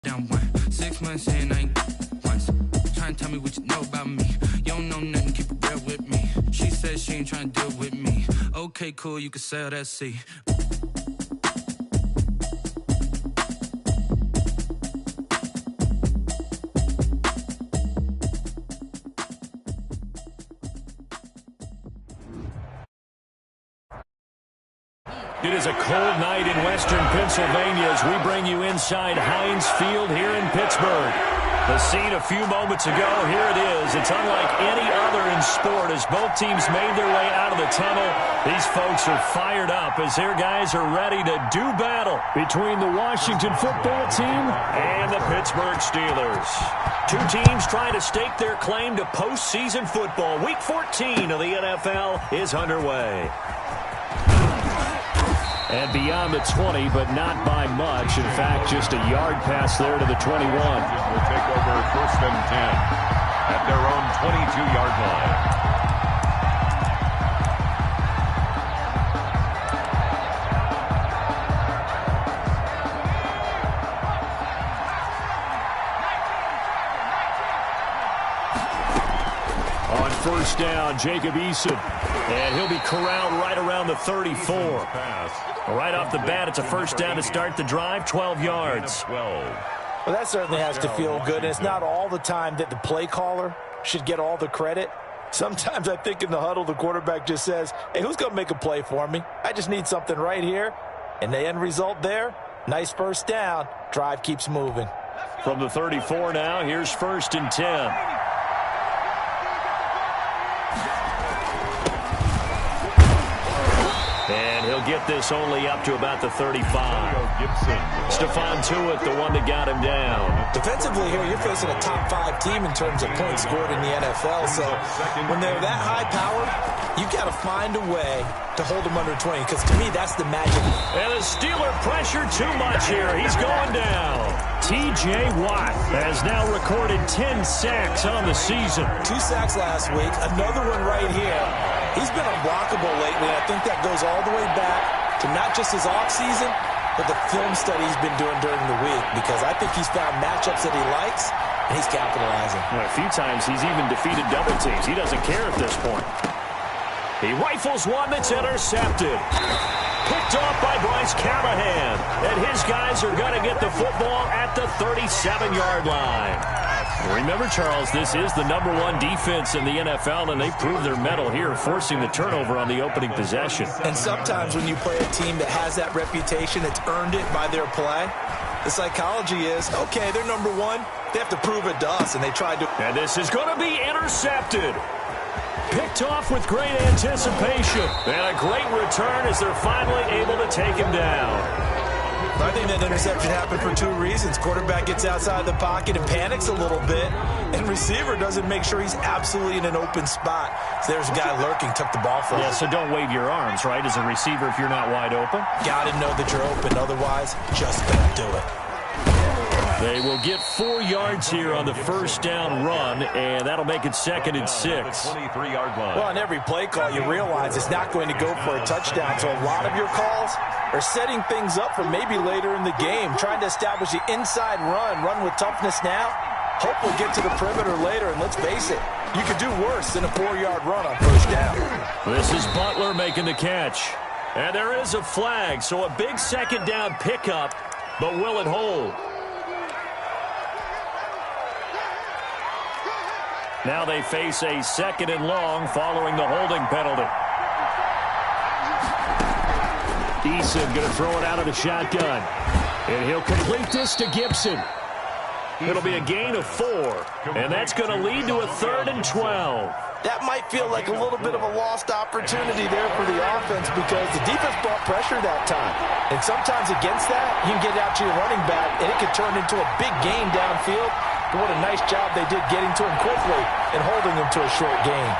Down 6 months in, I ain't once. Trying to tell me what you know about me. You don't know nothing, keep it real with me. She says she ain't trying to deal with me. Okay, cool, you can sell that seat. It is a cold night in western Pennsylvania as we bring you inside Heinz Field here in Pittsburgh. The scene a few moments ago, here it is. It's unlike any other in sport as both teams made their way out of the tunnel. These folks are fired up as their guys are ready to do battle between the Washington football team and the Pittsburgh Steelers. Two teams trying to stake their claim to postseason football. Week 14 of the NFL is underway. And beyond the 20, but not by much. In fact, just a yard pass there to the 21. Will take over 1st and 10 at their own 22-yard line. On 1st down, Jacob Eason. And he'll be corralled right around the 34. Right off the bat, it's a 1st down to start the drive, 12 yards. Well, that certainly has to feel good. And it's not all the time that the play caller should get all the credit. Sometimes I think in the huddle, the quarterback just says, hey, who's going to make a play for me? I just need something right here. And the end result there, nice 1st down. Drive keeps moving. From the 34 now, here's 1st and 10. And he'll get this only up to about the 35. Stephon Tuitt, the one that got him down. Defensively here, you're facing a top 5 team in terms of points scored in the NFL. So when they're that high powered, you've got to find a way to hold them under 20. Because to me, that's the magic. And the Steeler pressure too much here. He's going down. T.J. Watt has now recorded 10 sacks on the season. 2 sacks last week, another one right here. He's been unblockable lately, and I think that goes all the way back to not just his offseason, but the film study he's been doing during the week, because I think he's found matchups that he likes, and he's capitalizing. Well, a few times he's even defeated double teams. He doesn't care at this point. He rifles one that's intercepted. Picked off by Bryce Callahan. And his guys are going to get the football at the 37-yard line. Remember, Charles, this is the #1 defense in the NFL, and they proved their mettle here, forcing the turnover on the opening possession. And sometimes when you play a team that has that reputation, it's earned it by their play. The psychology is, okay, they're #1. They have to prove it to us, and they tried to. And this is going to be intercepted. Picked off with great anticipation. And a great return as they're finally able to take him down. I think that interception happened for 2 reasons. Quarterback gets outside the pocket and panics a little bit, and receiver doesn't make sure he's absolutely in an open spot. So there's a guy lurking, took the ball from him. Yeah, so don't wave your arms, right, as a receiver if you're not wide open. Got to know that you're open. Otherwise, just don't do it. They will get 4 yards here on the 1st down run, and that'll make it 2nd and 6. 23-yard line. Well, on every play call, you realize it's not going to go for a touchdown. So a lot of your calls are setting things up for maybe later in the game, trying to establish the inside run with toughness now. Hopefully get to the perimeter later, and let's face it, you could do worse than a 4-yard run on 1st down. This is Butler making the catch. And there is a flag, so a big 2nd down pickup, but will it hold? Now they face a 2nd and long following the holding penalty. Eason going to throw it out of the shotgun. And he'll complete this to Gibson. It'll be a gain of 4. And that's going to lead to a 3rd and 12. That might feel like a little bit of a lost opportunity there for the offense because the defense brought pressure that time. And sometimes against that, you can get out to your running back, and it could turn into a big gain downfield. But what a nice job they did getting to him quickly and holding him to a short gain.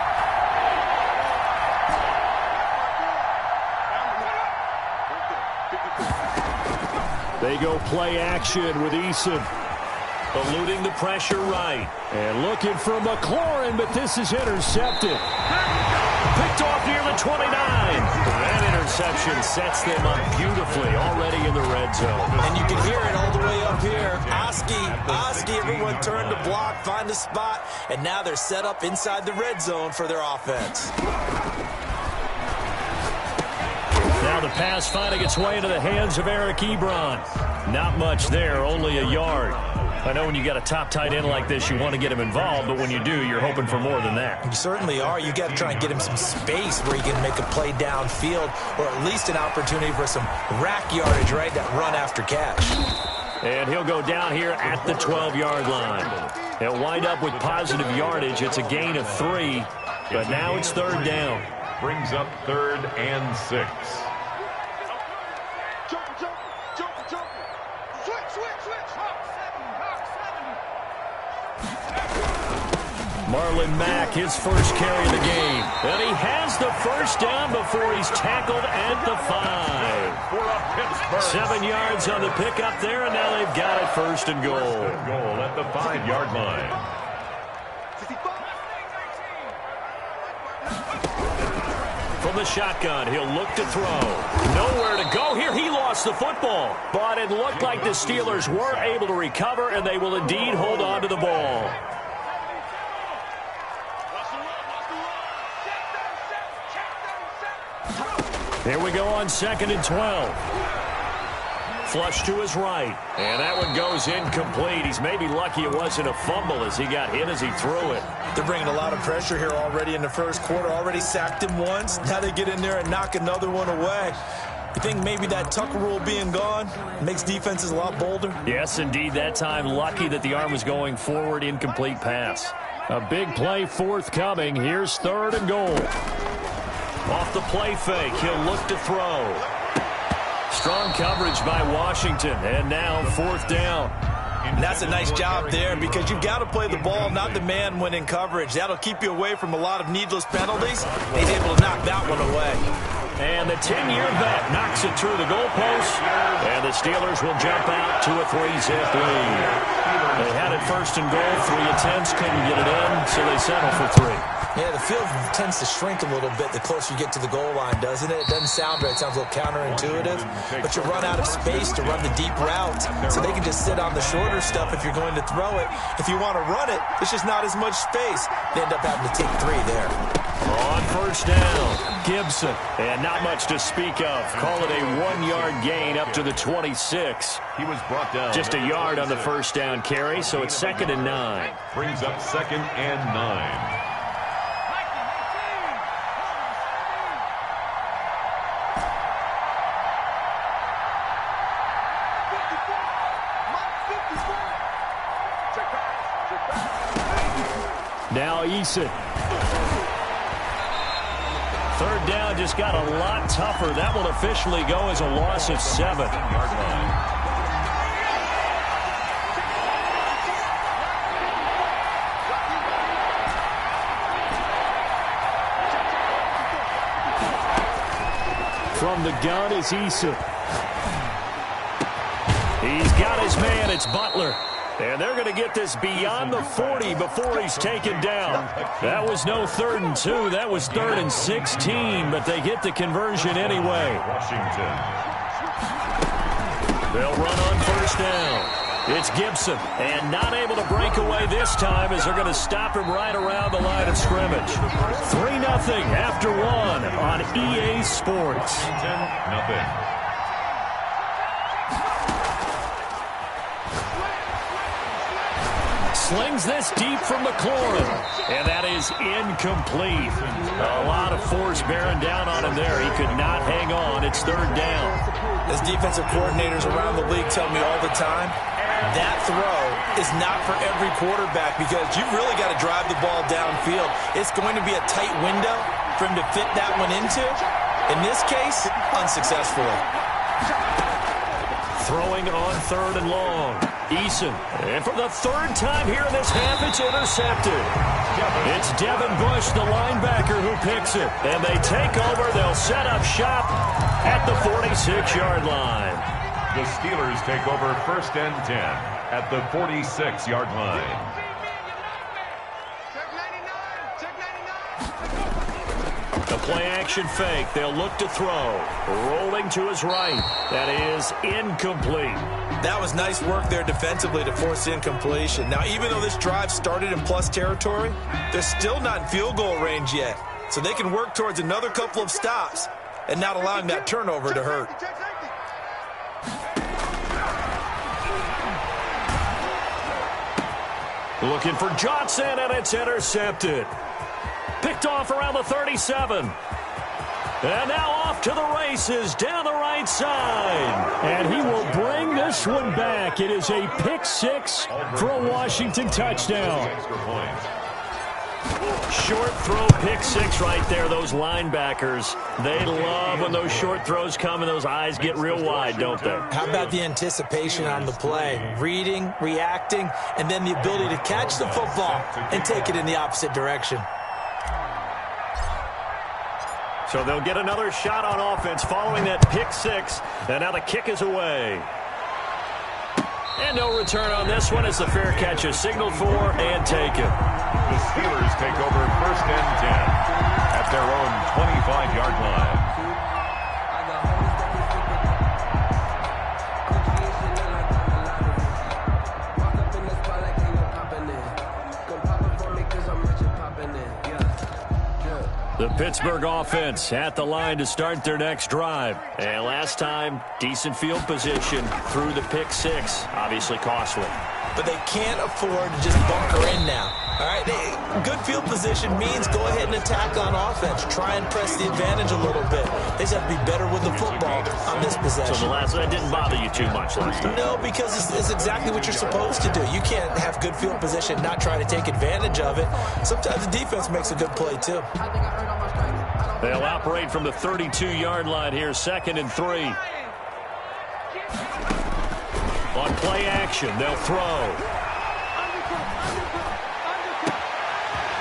They go play action with Eason. Eluding the pressure right. And looking for McLaurin, but this is intercepted. Picked off near the 29. And reception sets them up beautifully already in the red zone. And you can hear it all the way up here. Oski, everyone turned to block, find a spot, and now they're set up inside the red zone for their offense. Now the pass finding its way into the hands of Eric Ebron. Not much there, only a yard. I know when you got a top tight end like this, you want to get him involved, but when you do, you're hoping for more than that. You certainly are. You got to try and get him some space where he can make a play downfield, or at least an opportunity for some rack yardage, right? That run after catch. And he'll go down here at the 12-yard line. He'll wind up with positive yardage. It's a gain of 3, but now it's third down. Brings up 3rd and 6. Marlon Mack, his first carry of the game. And he has the first down before he's tackled at the 5. 7 yards on the pickup there, and now they've got it first and goal. Goal at the 5-yard line. From the shotgun, he'll look to throw. Nowhere to go here. He lost the football. But it looked like the Steelers were able to recover, and they will indeed hold on to the ball. Here we go on 2nd and 12. Flush to his right. And that one goes incomplete. He's maybe lucky it wasn't a fumble as he got hit as he threw it. They're bringing a lot of pressure here already in the first quarter. Already sacked him once. Now they get in there and knock another one away. You think maybe that Tucker rule being gone makes defenses a lot bolder? Yes, indeed. That time lucky that the arm was going forward. Incomplete pass. A big play forthcoming. Here's 3rd and goal. Off the play fake, he'll look to throw. Strong coverage by Washington, and now 4th down. And that's a nice job there because you've got to play the ball, not the man when in coverage. That'll keep you away from a lot of needless penalties. He's able to knock that one away. And the 10-year vet knocks it through the goalpost, and the Steelers will jump out to a 3-zip lead. They had it first and goal, 3 attempts, couldn't get it in, so they settle for 3. Yeah, the field tends to shrink a little bit the closer you get to the goal line, doesn't it? It doesn't sound right. It sounds a little counterintuitive. But you run out of space to run the deep route, so they can just sit on the shorter stuff if you're going to throw it. If you want to run it, it's just not as much space. They end up having to take 3 there. On first down, Gibson. And not much to speak of. Call it a 1-yard gain up to the 26. He was brought down. Just a yard on the first down carry, so it's 2nd and 9. Brings up 2nd and 9. Now Eason. 3rd down just got a lot tougher. That will officially go as a loss of 7. From the gun is Eason. He's got his man. It's Butler. And they're going to get this beyond the 40 before he's taken down. That was no 3rd and 2. That was 3rd and 16, but they get the conversion anyway. Washington. They'll run on first down. It's Gibson, and not able to break away this time as they're going to stop him right around the line of scrimmage. 3-0 after 1 on EA Sports. 10-0. Slings this deep from McLaurin, and that is incomplete. A lot of force bearing down on him there. He could not hang on. It's 3rd down. As defensive coordinators around the league tell me all the time, that throw is not for every quarterback because you've really got to drive the ball downfield. It's going to be a tight window for him to fit that one into. In this case, unsuccessfully. Throwing on 3rd and long. Eason. And for the 3rd time here in this half, it's intercepted. It's Devin Bush, the linebacker, who picks it. And they take over. They'll set up shop at the 46-yard line. The Steelers take over 1st and 10 at the 46-yard line. A play-action fake. They'll look to throw. Rolling to his right. That is incomplete. That was nice work there defensively to force incompletion. Now, even though this drive started in plus territory, they're still not in field goal range yet. So they can work towards another couple of stops and not allowing that turnover to hurt. Looking for Johnson, and it's intercepted. Picked off around the 37. And now off to the races down the right side. And he will bring this one back. It is a pick six for a Washington touchdown. Short throw, pick six right there. Those linebackers, they love when those short throws come and those eyes get real wide, don't they? How about the anticipation on the play? Reading, reacting, and then the ability to catch the football and take it in the opposite direction. So they'll get another shot on offense following that pick six. And now the kick is away. And no return on this one as the fair catch is signaled for and taken. The Steelers take over 1st and 10 at their own 25-yard line. The Pittsburgh offense at the line to start their next drive. And last time, decent field position through the pick six. Obviously costly. But they can't afford to just bunker in now. All right, good field position means go ahead and attack on offense. Try and press the advantage a little bit. They just have to be better with the football on this possession. So that didn't bother you too much last time? No, because it's exactly what you're supposed to do. You can't have good field position and not try to take advantage of it. Sometimes the defense makes a good play, too. They'll operate from the 32-yard line here, 2nd and 3. On play action, they'll throw.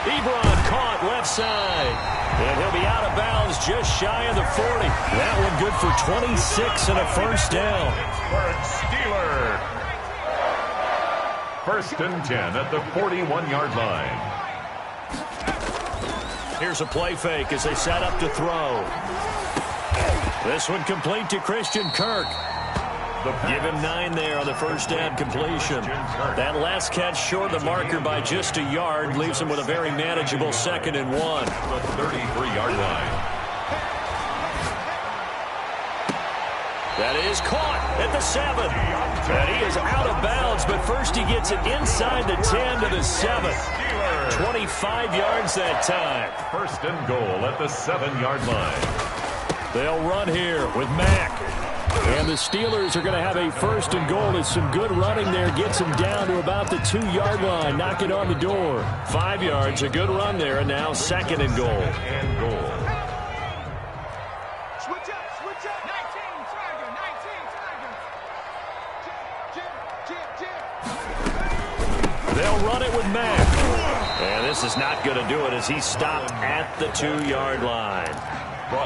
Ebron caught left side. And he'll be out of bounds just shy of the 40. That one good for 26 and a first down. Pittsburgh Steelers. 1st and 10 at the 41-yard line. Here's a play fake as they set up to throw. This one complete to Christian Kirk. Give him 9 there on the first down completion. That last catch short of the marker by just a yard leaves him with a very manageable 2nd and 1. The 33-yard line. That is caught at the 7. And he is out of bounds, but first he gets it inside the 10 to the 7. 25 yards that time. 1st and goal at the 7-yard line. They'll run here with Mack. And the Steelers are going to have a 1st and goal as some good running there gets them down to about the 2-yard line. Knock it on the door. 5 yards, a good run there, and now 2nd and goal. Switch up. 19, Tiger. They'll run it with Mack. And this is not going to do it as he stopped at the 2-yard line.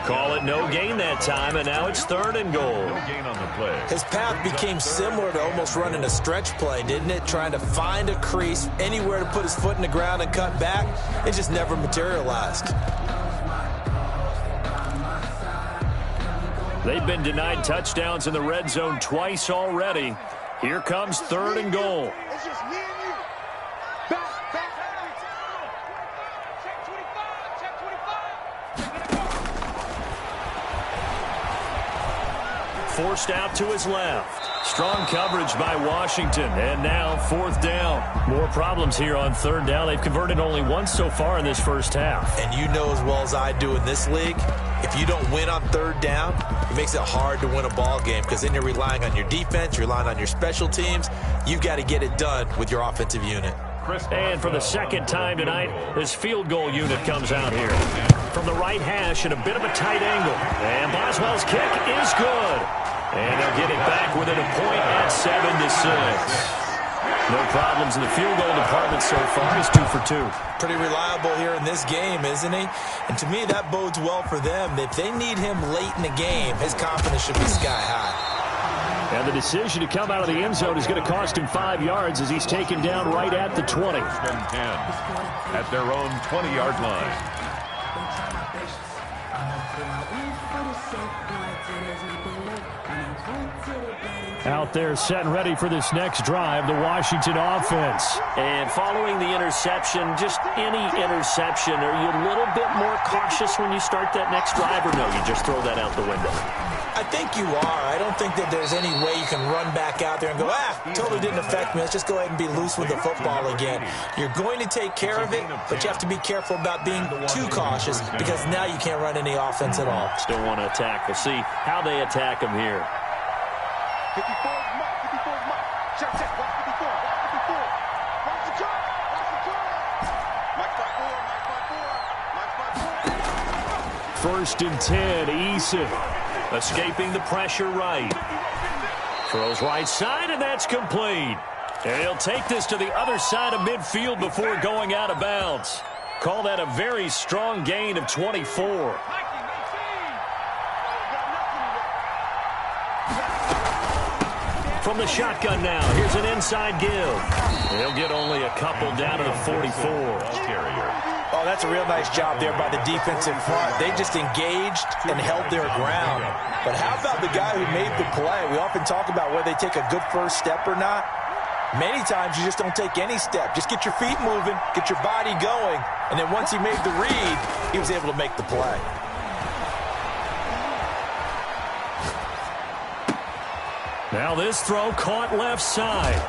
Call it no gain that time, and now it's 3rd and goal. No gain on the play. His path became similar to almost running a stretch play, didn't it? Trying to find a crease, anywhere to put his foot in the ground and cut back. It just never materialized. They've been denied touchdowns in the red zone twice already. Here comes 3rd and goal. It's just me and you. Back. Check 25. Check 25. Forced out to his left. Strong coverage by Washington. And now 4th down. More problems here on 3rd down. They've converted only once so far in this first half. And you know as well as I do in this league, if you don't win on 3rd down, it makes it hard to win a ball game because then you're relying on your defense, you're relying on your special teams. You've got to get it done with your offensive unit. And for the 2nd time tonight, this field goal unit comes out here. From the right hash at a bit of a tight angle. And Boswell's kick is good. And they'll get it back within a point at 7-6. No problems in the field goal department so far. He's 2 for 2. Pretty reliable here in this game, isn't he? And to me, that bodes well for them. If they need him late in the game, his confidence should be sky high. And the decision to come out of the end zone is going to cost him 5 yards as he's taken down right at the 20. 1st and 10 at their own 20-yard line. Out there set and ready for this next drive, the Washington offense. And following the interception, just any interception, are you a little bit more cautious when you start that next drive, or no, you just throw that out the window? I think you are. I don't think that there's any way you can run back out there and go, totally didn't affect me. Let's just go ahead and be loose with the football again. You're going to take care of it, but you have to be careful about being too cautious because now you can't run any offense at all. Still want to attack. We'll see how they attack him here. 54 is Mike. 54 is Mike. Check, check. Watch 54. Watch 54. Watch the drop. Watch the drop. Mike's by 4. Mike's by 4. Mike's by 4. First and 10, Eason. Escaping the pressure right. Throws right side, and that's complete. And he'll take this to the other side of midfield before going out of bounds. Call that a very strong gain of 24. From the shotgun now, here's an inside give. He'll get only a couple down to the 44. Oh, that's a real nice job there by the defensive front. They just engaged and held their ground. But how about the guy who made the play? We often talk about whether they take a good first step or not. Many times you just don't take any step. Just get your feet moving, get your body going, and then once he made the read, he was able to make the play. Now this throw caught left side.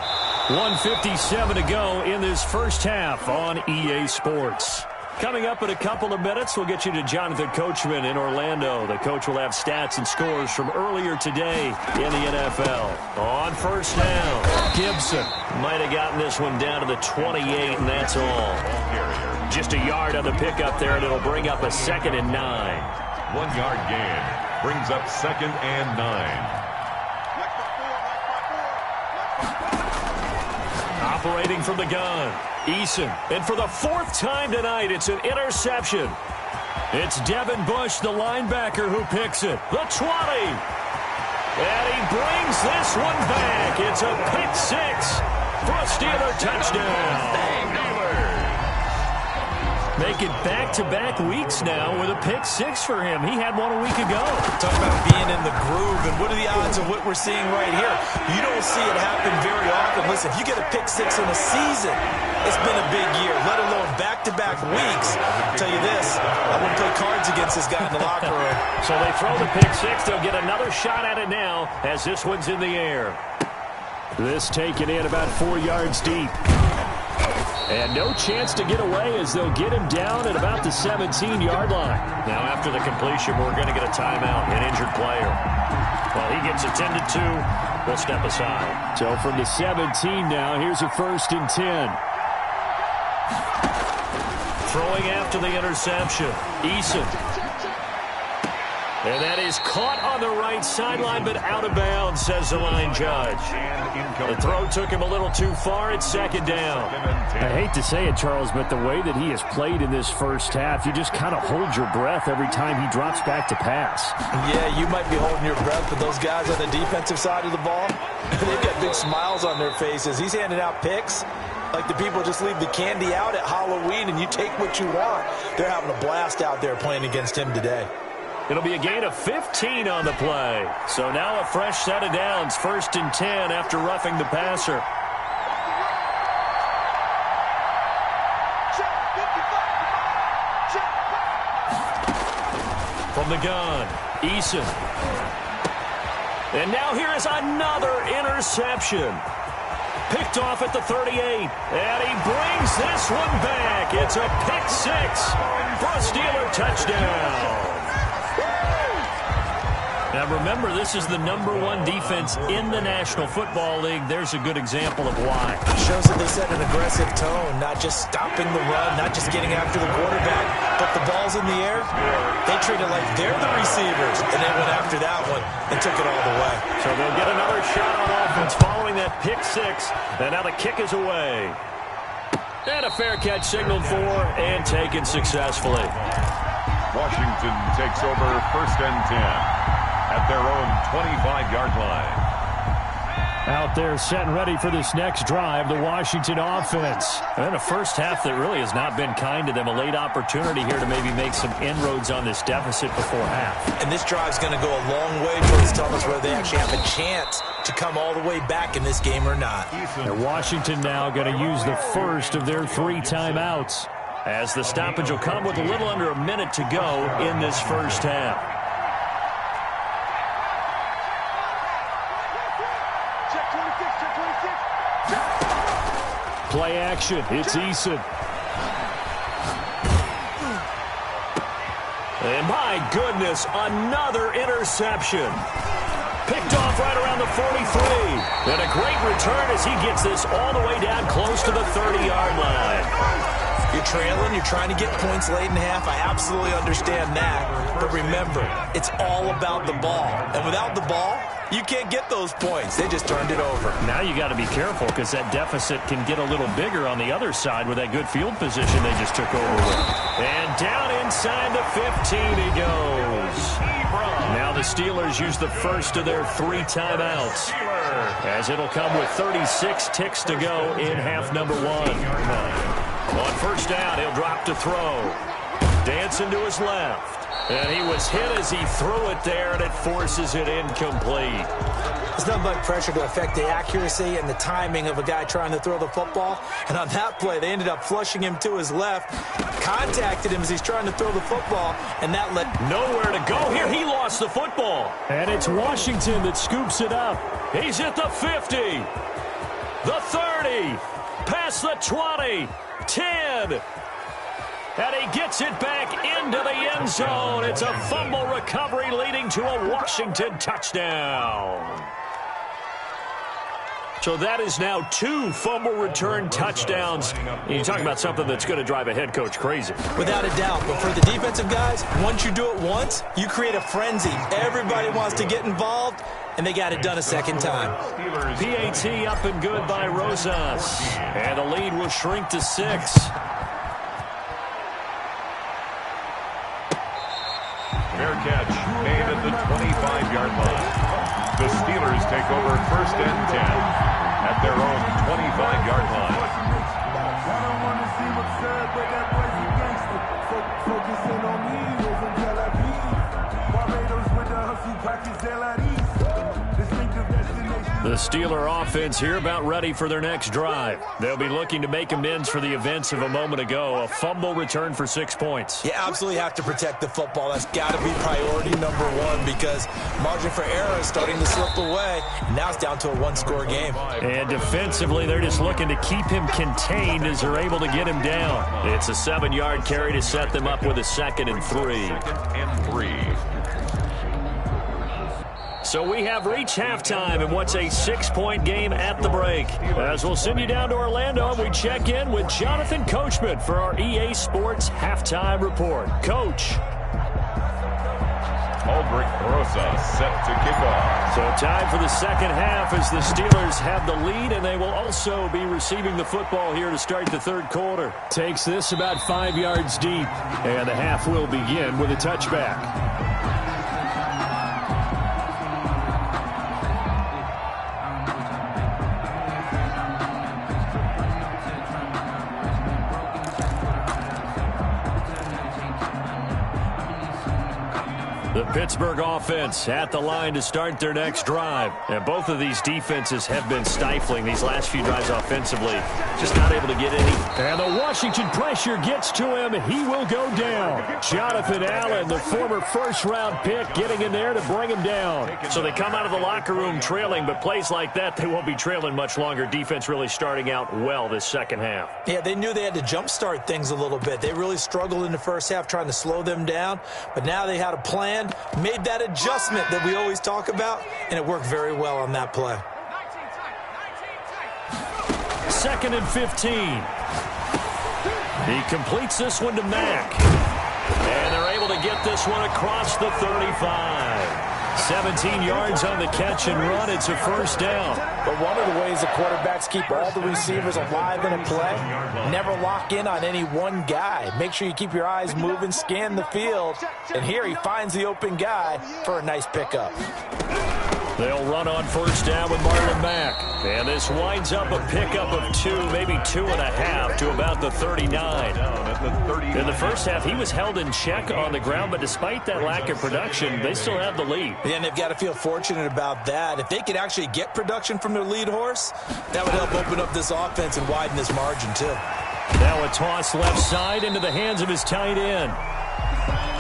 1:57 to go in this first half on EA Sports. Coming up in a couple of minutes, we'll get you to Jonathan Coachman in Orlando. The coach will have stats and scores from earlier today in the NFL. On first down, Gibson might have gotten this one down to the 28, and that's all. Just a yard on the pickup there, and it'll bring up a 2nd and 9. 1 yard gain brings up 2nd and 9. Operating from the gun, Eason. And for the 4th time tonight, it's an interception. It's Devin Bush, the linebacker, who picks it. The 20. And he brings this one back. It's a pick 6 for a Steeler touchdown. Making back-to-back weeks now with a pick 6 for him. He had one a week ago. Talk about being in the groove, and what are the odds of what we're seeing right here? You don't see it happen very often. Listen, if you get a pick 6 in a season, it's been a big year, let alone back-to-back weeks. I'll tell you this, I wouldn't play cards against this guy in the locker room. So they throw the pick 6. They'll get another shot at it now as this one's in the air. This taken in about 4 yards deep. And no chance to get away as they'll get him down at about the 17-yard line. Now, after the completion, we're going to get a timeout, an injured player. Well, he gets attended to. We'll step aside. So from the 17 now, here's a 1st and 10. Throwing after the interception, Eason. And that is caught on the right sideline, but out of bounds, says the line judge. The throw took him a little too far. It's 2nd down. I hate to say it, Charles, but the way that he has played in this first half, you just kind of hold your breath every time he drops back to pass. Yeah, you might be holding your breath, but those guys on the defensive side of the ball, they've got big smiles on their faces. He's handing out picks like the people just leave the candy out at Halloween and you take what you want. They're having a blast out there playing against him today. It'll be a gain of 15 on the play. So now a fresh set of downs. 1st and 10 after roughing the passer. From the gun, Eason. And now here is another interception. Picked off at the 38. And he brings this one back. It's a pick 6 for a Steeler touchdown. Now remember, this is the #1 defense in the National Football League. There's a good example of why. It shows that they set an aggressive tone, not just stopping the run, not just getting after the quarterback, but the ball's in the air. They treat it like they're the receivers, and they went after that one and took it all the way. So they'll get another shot on offense following that pick 6, and now the kick is away. And a fair catch signaled for and taken successfully. Washington takes over 1st and 10. At their own 25-yard line. Out there set and ready for this next drive, the Washington offense. And a first half that really has not been kind to them. A late opportunity here to maybe make some inroads on this deficit before half. And this drive's going to go a long way towards telling us whether they actually have a chance to come all the way back in this game or not. And Washington now going to use the first of their 3 timeouts, as the stoppage will come with a little under a minute to go in this first half. Play action. It's Eason. And my goodness, another interception. Picked off right around the 43. And a great return as he gets this all the way down close to the 30-yard line. You're trailing, you're trying to get points late in half. I absolutely understand that. But remember, it's all about the ball. And without the ball, you can't get those points. They just turned it over. Now you got to be careful because that deficit can get a little bigger on the other side with that good field position they just took over with. And down inside the 15 he goes. Now the Steelers use the first of their 3 timeouts, as it'll come with 36 ticks to go in half number 1. On first down, he'll drop to throw. Dancing to his left. And he was hit as he threw it there, and it forces it incomplete. There's nothing but pressure to affect the accuracy and the timing of a guy trying to throw the football. And on that play, they ended up flushing him to his left, contacted him as he's trying to throw the football, and that led nowhere to go here. He lost the football. And it's Washington that scoops it up. He's at the 50, the 30, past the 20, 10. And he gets it back into the end zone. It's a fumble recovery leading to a Washington touchdown. So that is now 2 fumble return touchdowns. You talk about something that's going to drive a head coach crazy. Without a doubt. But for the defensive guys, once you do it once, you create a frenzy. Everybody wants to get involved, and they got it done a second time. PAT up and good by Rosas. And the lead will shrink to 6. Fair catch made at the 25-yard line. The Steelers take over first and 10 at their own 25-yard line. I don't want to see what's said, but that boy's a gangster. Focusing on me, was in Tel Aviv. Barbados with the hustle package, distinctive destination. The Steeler offense here about ready for their next drive. They'll be looking to make amends for the events of a moment ago. A fumble return for 6 points. You absolutely have to protect the football. That's got to be priority number 1 because margin for error is starting to slip away. Now it's down to a 1-score game. And defensively, they're just looking to keep him contained as they're able to get him down. It's a 7-yard carry to set them up with a 2nd and 3. 2nd and 3. So we have reached halftime in what's a 6-point game at the break. As we'll send you down to Orlando, and we check in with Jonathan Coachman for our EA Sports Halftime Report. Coach. Aldrich Rosas set to kick off. So time for the second half as the Steelers have the lead, and they will also be receiving the football here to start the third quarter. Takes this about 5 yards deep, and the half will begin with a touchback. The Pittsburgh offense at the line to start their next drive. And both of these defenses have been stifling these last few drives offensively. Just not able to get any. And the Washington pressure gets to him. He will go down. Jonathan Allen, the former first-round pick, getting in there to bring him down. So they come out of the locker room trailing, but plays like that, they won't be trailing much longer. Defense really starting out well this second half. Yeah, they knew they had to jumpstart things a little bit. They really struggled in the first half trying to slow them down, but now they had a plan, made that adjustment that we always talk about, and it worked very well on that play. 2nd and 15. He completes this one to Mack. And they're able to get this one across the 35. 17 yards on the catch and run. It's a first down. But one of the ways the quarterbacks keep all the receivers alive in a play, never lock in on any one guy. Make sure you keep your eyes moving, scan the field. And here he finds the open guy for a nice pickup. They'll run on first down with Marlon Mack. And this winds up a pickup of 2, maybe 2.5 to about the 39. In the first half, he was held in check on the ground, but despite that lack of production, they still have the lead. And they've got to feel fortunate about that. If they could actually get production from their lead horse, that would help open up this offense and widen this margin too. Now a toss left side into the hands of his tight end.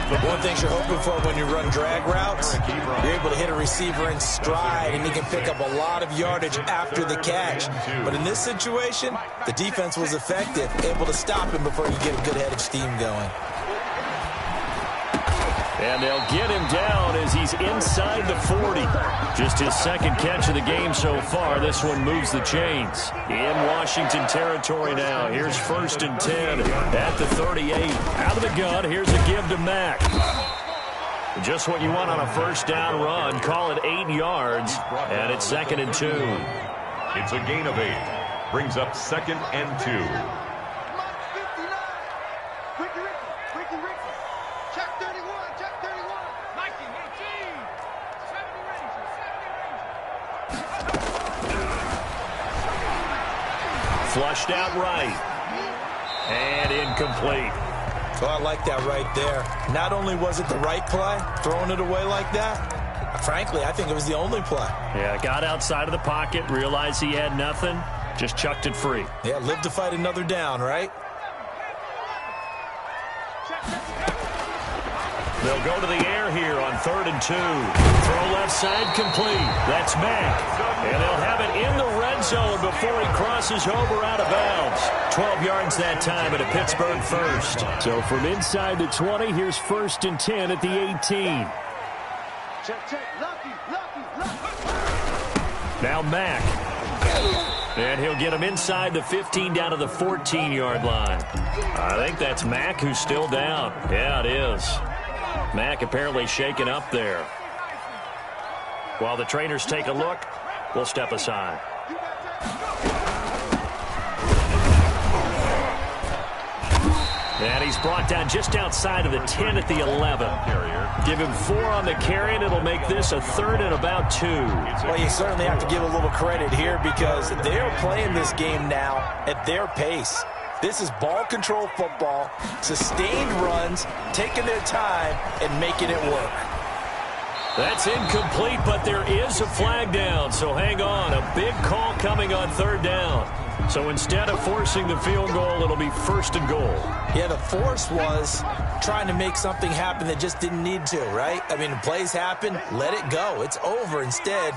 But one thing you're hoping for when you run drag routes, you're able to hit a receiver in stride, and he can pick up a lot of yardage after the catch. But in this situation, the defense was effective, able to stop him before you get a good head of steam going. And they'll get him down as he's inside the 40. Just his second catch of the game so far. This one moves the chains. In Washington territory now. Here's 1st and 10 at the 38. Out of the gun, here's a give to Mack. Just what you want on a first down run. Call it 8 yards, and it's 2nd and 2. It's a gain of 8. Brings up 2nd and 2. Flushed out right. And incomplete. Oh, I like that right there. Not only was it the right play, throwing it away like that, frankly, I think it was the only play. Yeah, got outside of the pocket, realized he had nothing, just chucked it free. Yeah, live to fight another down, right? They'll go to the air here on 3rd and 2. Throw left side complete. That's Mack. And they'll have it in the red zone before he crosses over out of bounds. 12 yards that time at a Pittsburgh first. So from inside the 20, here's 1st and 10 at the 18. Now Mack. And he'll get him inside the 15 down to the 14-yard line. I think that's Mack who's still down. Yeah, it is. Mack apparently shaken up there. While the trainers take a look, we'll step aside. And he's brought down just outside of the 10 at the 11. Give him 4 on the carry, and it'll make this a 3rd and about 2. Well, you certainly have to give a little credit here because they're playing this game now at their pace. This is ball control football, sustained runs, taking their time, and making it work. That's incomplete, but there is a flag down, so hang on. A big call coming on 3rd down. So instead of forcing the field goal, it'll be 1st and goal. Yeah, the force was trying to make something happen that just didn't need to, right? I mean, plays happen, let it go. It's over. Instead,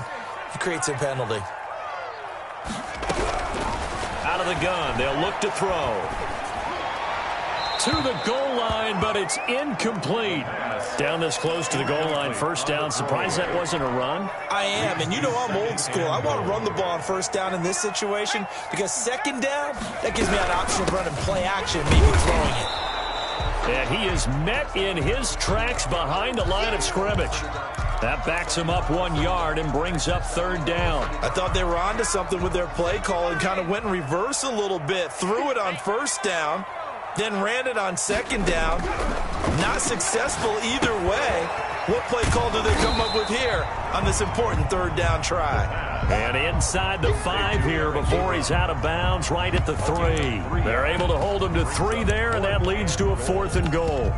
it creates a penalty. Out of the gun, they'll look to throw. To the goal line, but it's incomplete. Down this close to the goal line, 1st down. Surprised that wasn't a run? I am, and you know I'm old school. I want to run the ball on 1st down in this situation because 2nd down, that gives me an option of running play action, maybe throwing it. And he is met in his tracks behind the line of scrimmage. That backs him up 1 yard and brings up 3rd down. I thought they were onto something with their play call and kind of went in reverse a little bit. Threw it on 1st down, then ran it on 2nd down. Not successful either way. What play call do they come up with here on this important 3rd down try? And inside the 5 here before he's out of bounds, right at the 3. They're able to hold him to 3 there, and that leads to a 4th and goal.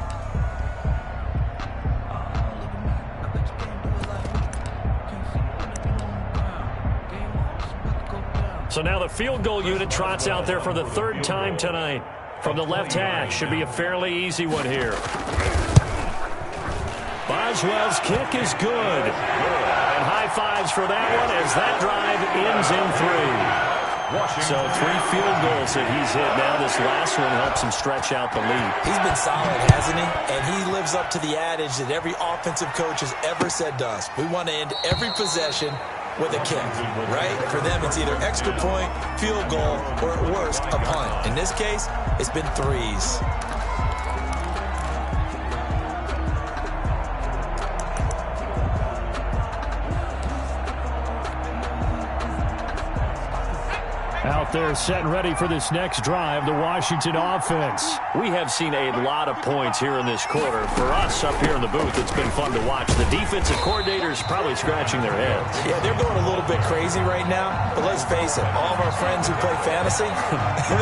So now the field goal unit trots out there for the 3rd time tonight. From the left hash, should be a fairly easy one here. Boswell's kick is good. And high fives for that one as that drive ends in 3. So 3 field goals that he's hit now. This last one helps him stretch out the lead. He's been solid, hasn't he? And he lives up to the adage that every offensive coach has ever said to us. We want to end every possession with a kick, right? For them, it's either extra point, field goal, or at worst, a punt. In this case, it's been 3s. Out Out there set and ready for this next drive, the Washington offense. We have seen a lot of points here in this quarter. For us up here in the booth, it's been fun to watch. The defensive coordinators probably scratching their heads. Yeah, they're going a little bit crazy right now, but let's face it, all of our friends who play fantasy,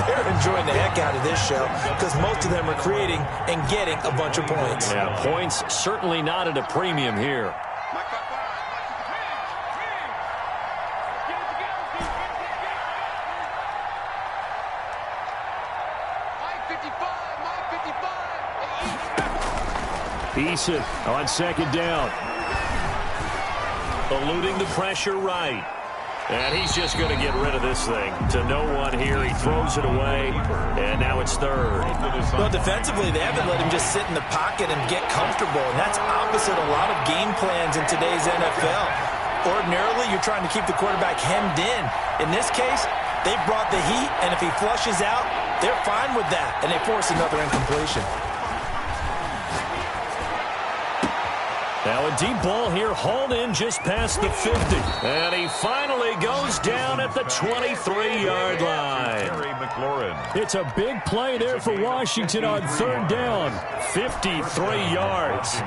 they're enjoying the heck out of this show because most of them are creating and getting a bunch of points. Yeah, points certainly not at a premium here. Eason on second down. Eluding the pressure right. And he's just going to get rid of this thing. To no one here. He throws it away. And now it's third. Well, defensively, they haven't let him just sit in the pocket and get comfortable. And that's opposite a lot of game plans in today's NFL. Ordinarily, you're trying to keep the quarterback hemmed in. In this case, they brought the heat. And if he flushes out, they're fine with that. And they force another incompletion. Now a deep ball here, hauled in just past the 50. And he finally goes down at the 23-yard line. It's a big play there for Washington on third down. 53 yards.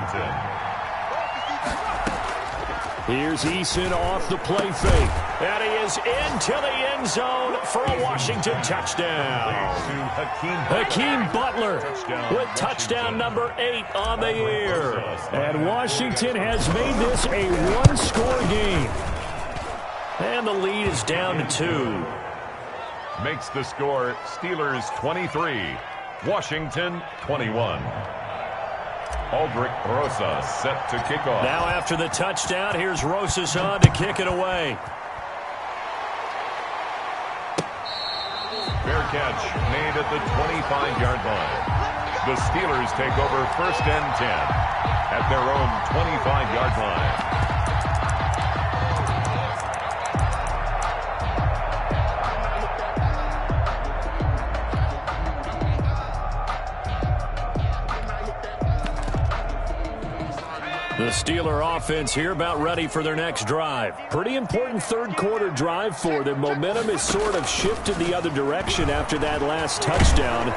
Here's Eason off the play fake. And he is into the end zone for a Washington touchdown. Hakeem Butler with touchdown number 8 on the year. And Washington has made this a one-score game. And the lead is down to 2. Makes the score Steelers 23, Washington 21. Aldrich Rosas set to kick off. Now after the touchdown, here's Rosas on to kick it away. Fair catch made at the 25-yard line. The Steelers take over first and 10 at their own 25-yard line. The Steeler offense here about ready for their next drive. Pretty important third quarter drive for them. Momentum has sort of shifted the other direction after that last touchdown.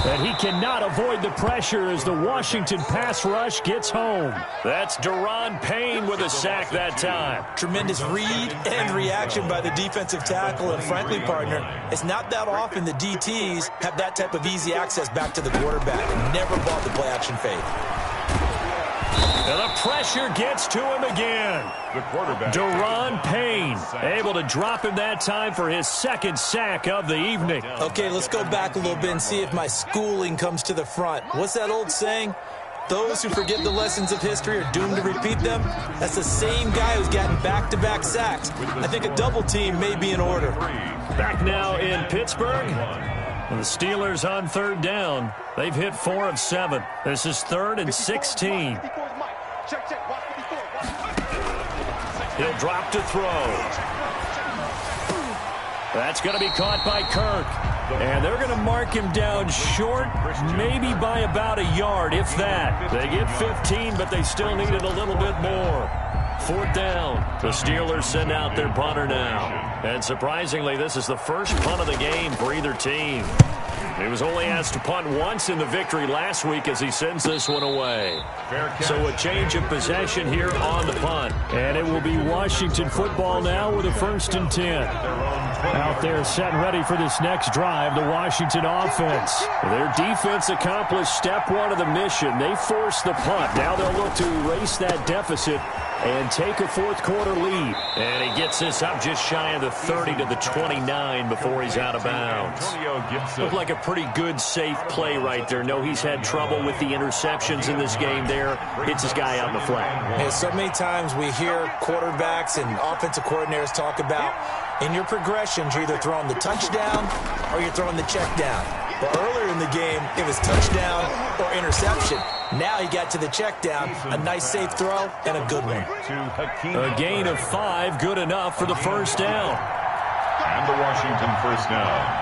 And he cannot avoid the pressure as the Washington pass rush gets home. That's Daron Payne with a sack that time. Tremendous read and reaction by the defensive tackle. And frankly, partner, it's not that often the DTs have that type of easy access back to the quarterback. Never bought the play action fake. And the pressure gets to him again. The quarterback, Daron Payne, able to drop him that time for his second sack of the evening. Okay, let's go back a little bit and see if my schooling comes to the front. What's that old saying? Those who forget the lessons of history are doomed to repeat them. That's the same guy who's gotten back-to-back sacks. I think a double team may be in order. Back now in Pittsburgh. The Steelers on third down. They've hit 4 of 7. This is 3rd and 16. He'll drop to throw. That's going to be caught by Kirk. And they're going to mark him down short, maybe by about a yard, if that. They get 15, but they still needed a little bit more. 4th down. The Steelers send out their punter now. And surprisingly, this is the first punt of the game for either team. He was only asked to punt once in the victory last week as he sends this one away. So a change of possession here on the punt. And it will be Washington football now with a 1st and 10. Out there set and ready for this next drive, the Washington offense. Their defense accomplished step 1 of the mission. They forced the punt. Now they'll look to erase that deficit and take a 4th quarter lead. And he gets this up just shy of the 30 to the 29 before he's out of bounds. Looked like a pretty good, safe play right there. No, he's had trouble with the interceptions in this game there. Hits his guy out in the flat. Yeah, so many times we hear quarterbacks and offensive coordinators talk about in your progressions, you're either throwing the touchdown or you're throwing the check down. But earlier in the game, it was touchdown or interception. Now he got to the check down, a nice safe throw, and a good one. A gain of 5, good enough for the 1st down. And the Washington 1st down.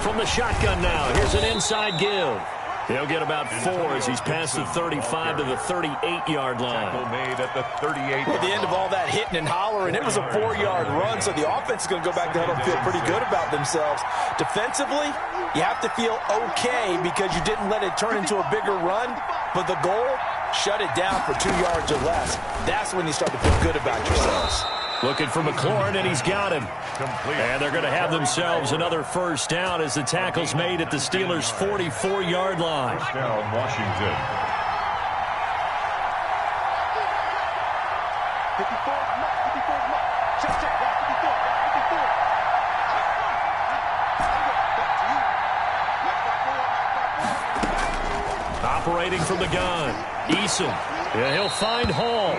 From the shotgun now, here's an inside give. He'll get about 4 as he's past the 35 to the 38-yard line. Tackle made at the 38. At the end of all that hitting and hollering, it was a 4-yard run, so the offense is going to go back to huddle and feel pretty good about themselves. Defensively, you have to feel okay because you didn't let it turn into a bigger run, but the goal, shut it down for 2 yards or less. That's when you start to feel good about yourselves. Looking for McLaurin, and he's got him. Complete. And they're going to have themselves another first down as the tackle's made at the Steelers' 44-yard line. First down, Washington. 54 is mark. 54 is mark. Check, check. Watch 54. Watch 54. Back to you. Match by 4. Match by 4. Operating from the gun, Eason. Yeah, he'll find Hall.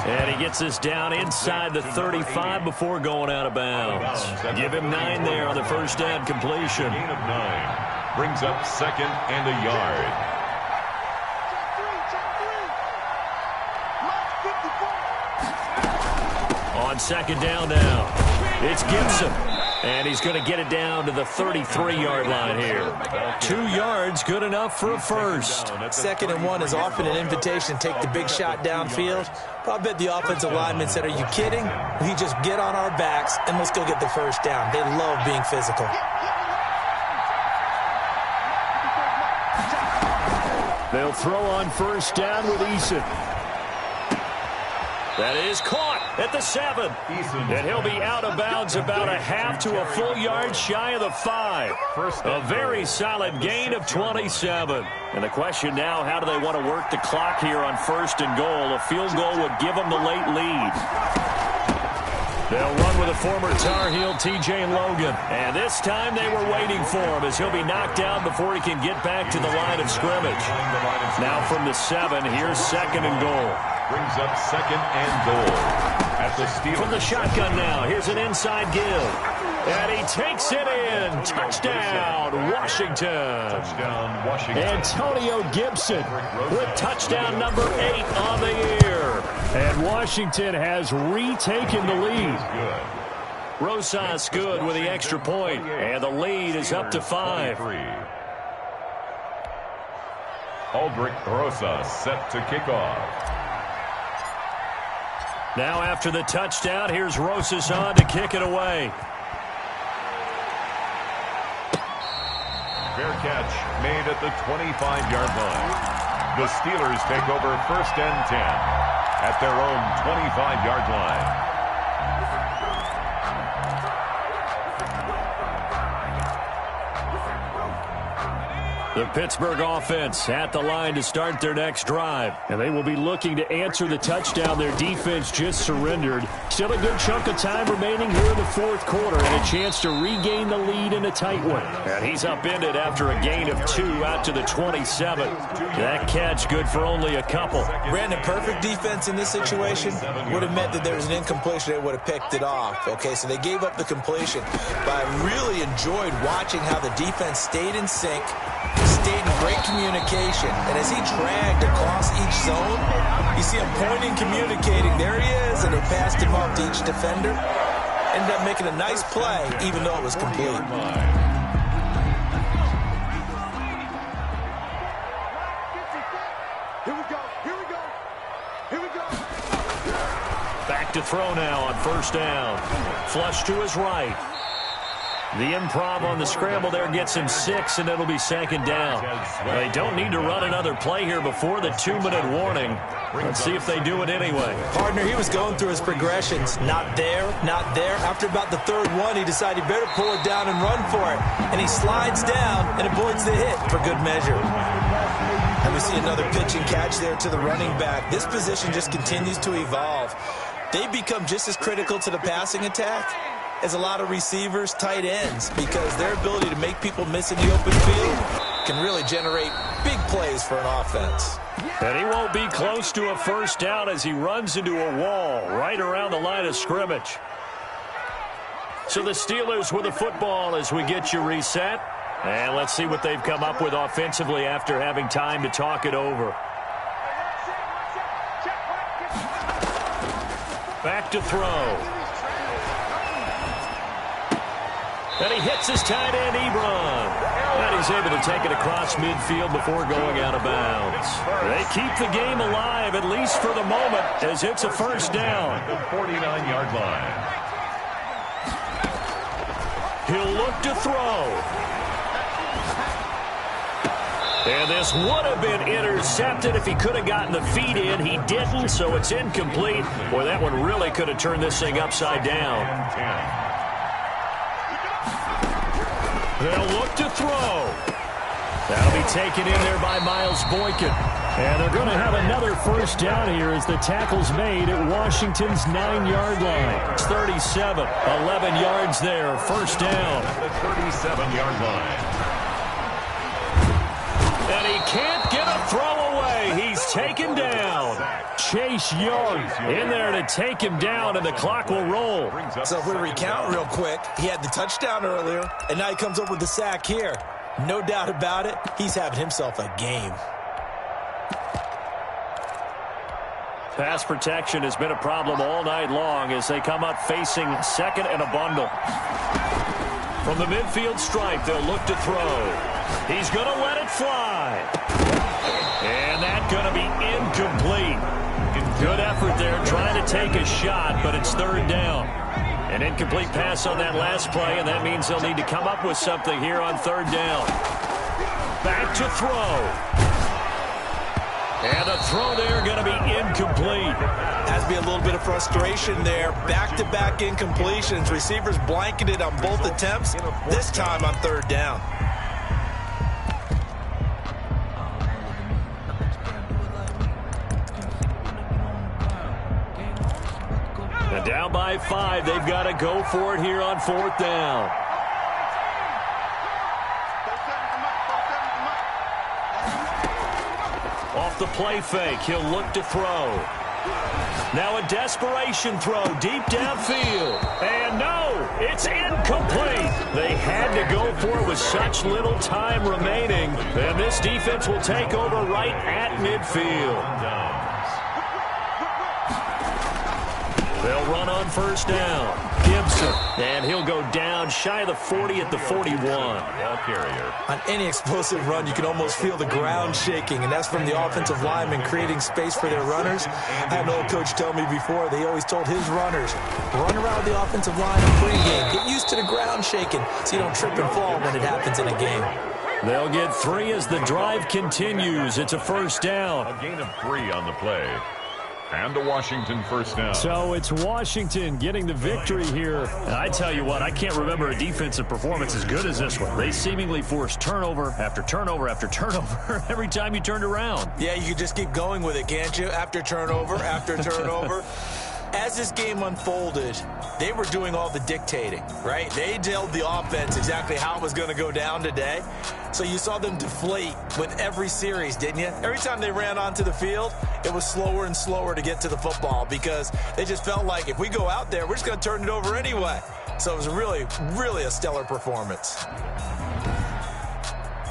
And he gets this down inside the 35 before going out of bounds. Give him 9 there on the first down completion. Gain of 9. Brings up 2nd and a yard. On 2nd down now, it's Gibson. And he's going to get it down to the 33-yard line here. 2 yards, good enough for a first. 2nd and 1 is often an invitation to take the big shot downfield. But I bet the offensive lineman said, are you kidding? We just get on our backs and let's go get the first down. They love being physical. They'll throw on first down with Eason. That is caught at the 7. And he'll be out of bounds about a half to a full yard shy of the 5. A very solid gain of 27. And the question now, how do they want to work the clock here on 1st and goal? A field goal would give them the late lead. They'll run with a former Tar Heel, T.J. Logan. And this time they were waiting for him as he'll be knocked down before he can get back to the line of scrimmage. Now from the 7, here's 2nd and goal. Brings up 2nd and goal at the Steelers. From the shotgun now, here's an inside give. And he takes it in. Touchdown, Washington. Touchdown, Washington. Antonio Gibson with touchdown number 8 on the year. And Washington has retaken the lead. Good. Rosas good with the extra point. And the lead is up to 5. Aldrich Rosas set to kick off. Now after the touchdown, here's Rosas on to kick it away. Fair catch made at the 25-yard line. The Steelers take over 1st and 10 at their own 25-yard line. The Pittsburgh offense at the line to start their next drive. And they will be looking to answer the touchdown their defense just surrendered. Still a good chunk of time remaining here in the 4th quarter and a chance to regain the lead in a tight one. And he's upended after a gain of 2 out to the 27. That catch good for only a couple. Brandon, perfect defense in this situation would have meant that there was an incompletion. They would have picked it off. Okay, so they gave up the completion. But I really enjoyed watching how the defense stayed in sync, stayed in great communication, and as he dragged across each zone, you see him pointing, communicating. There he is, and they passed him off to each defender. Ended up making a nice play, even though it was complete. Here we go. Here we go. Here we go. Back to throw now on 1st down. Flush to his right. The improv on the scramble there gets him 6, and it'll be 2nd down. They don't need to run another play here before the 2-minute warning. Let's see if they do it anyway. Partner, he was going through his progressions. Not there, not there. After about the 3rd one, he decided he better pull it down and run for it. And he slides down and avoids the hit for good measure. And we see another pitch and catch there to the running back. This position just continues to evolve. They become just as critical to the passing attack as a lot of receivers, tight ends, because their ability to make people miss in the open field can really generate big plays for an offense. And he won't be close to a first down as he runs into a wall right around the line of scrimmage. So the Steelers with the football as we get you reset. And let's see what they've come up with offensively after having time to talk it over. Back to throw. And he hits his tight end, Ebron. And he's able to take it across midfield before going out of bounds. They keep the game alive, at least for the moment, as it's a first down. The 49-yard line. He'll look to throw. And this would have been intercepted if he could have gotten the feet in. He didn't, so it's incomplete. Boy, that one really could have turned this thing upside down. They'll look to throw. That'll be taken in there by Miles Boykin. And they're going to have another first down here as the tackle's made at Washington's 9-yard line. It's 37, 11 yards there, first down. At the 37-yard line. And he can't get a throw away. He's taken down. Chase Young in there to take him down, and the clock will roll. So if we recount real quick, he had the touchdown earlier, and now he comes up with the sack here. No doubt about it, he's having himself a game. Pass protection has been a problem all night long as they come up facing second and a bundle. From the midfield stripe, they'll look to throw. He's going to let it fly. And that's going to be incomplete. Good effort there trying to take a shot, but it's third down. An incomplete pass on that last play, and that means they'll need to come up with something here on third down. Back to throw. And the throw there going to be incomplete. Has to be a little bit of frustration there. Back-to-back incompletions. Receivers blanketed on both attempts, this time on third down. And down by 5, they've got to go for it here on fourth down. Off the play fake, he'll look to throw. Now a desperation throw deep downfield. And no, it's incomplete. They had to go for it with such little time remaining. And this defense will take over right at midfield. They'll run on first down. Gibson. And he'll go down shy of the 40 at the 41. Ball carrier. On any explosive run, you can almost feel the ground shaking, and that's from the offensive linemen creating space for their runners. I had an old coach tell me before, they always told his runners, run around the offensive line in pregame. Get used to the ground shaking so you don't trip and fall when it happens in a game. They'll get 3 as the drive continues. It's a first down. A gain of 3 on the play. And a Washington first down. So it's Washington getting the victory here. And I tell you what, I can't remember a defensive performance as good as this one. They seemingly forced turnover after turnover after turnover every time you turned around. Yeah, you can just keep going with it, can't you? After turnover, after turnover. As this game unfolded, they were doing all the dictating, right? They told the offense exactly how it was going to go down today. So you saw them deflate with every series, didn't you? Every time they ran onto the field, it was slower and slower to get to the football because they just felt like if we go out there, we're just going to turn it over anyway. So it was really, really a stellar performance.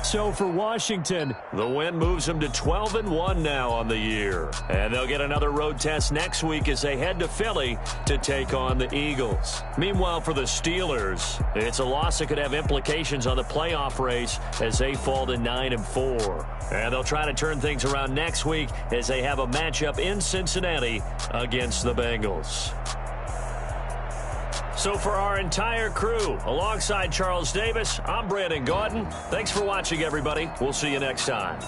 So for Washington, the win moves them to 12-1 now on the year. And they'll get another road test next week as they head to Philly to take on the Eagles. Meanwhile, for the Steelers, it's a loss that could have implications on the playoff race as they fall to 9-4. And they'll try to turn things around next week as they have a matchup in Cincinnati against the Bengals. So for our entire crew, alongside Charles Davis, I'm Brandon Gaudin. Thanks for watching, everybody. We'll see you next time.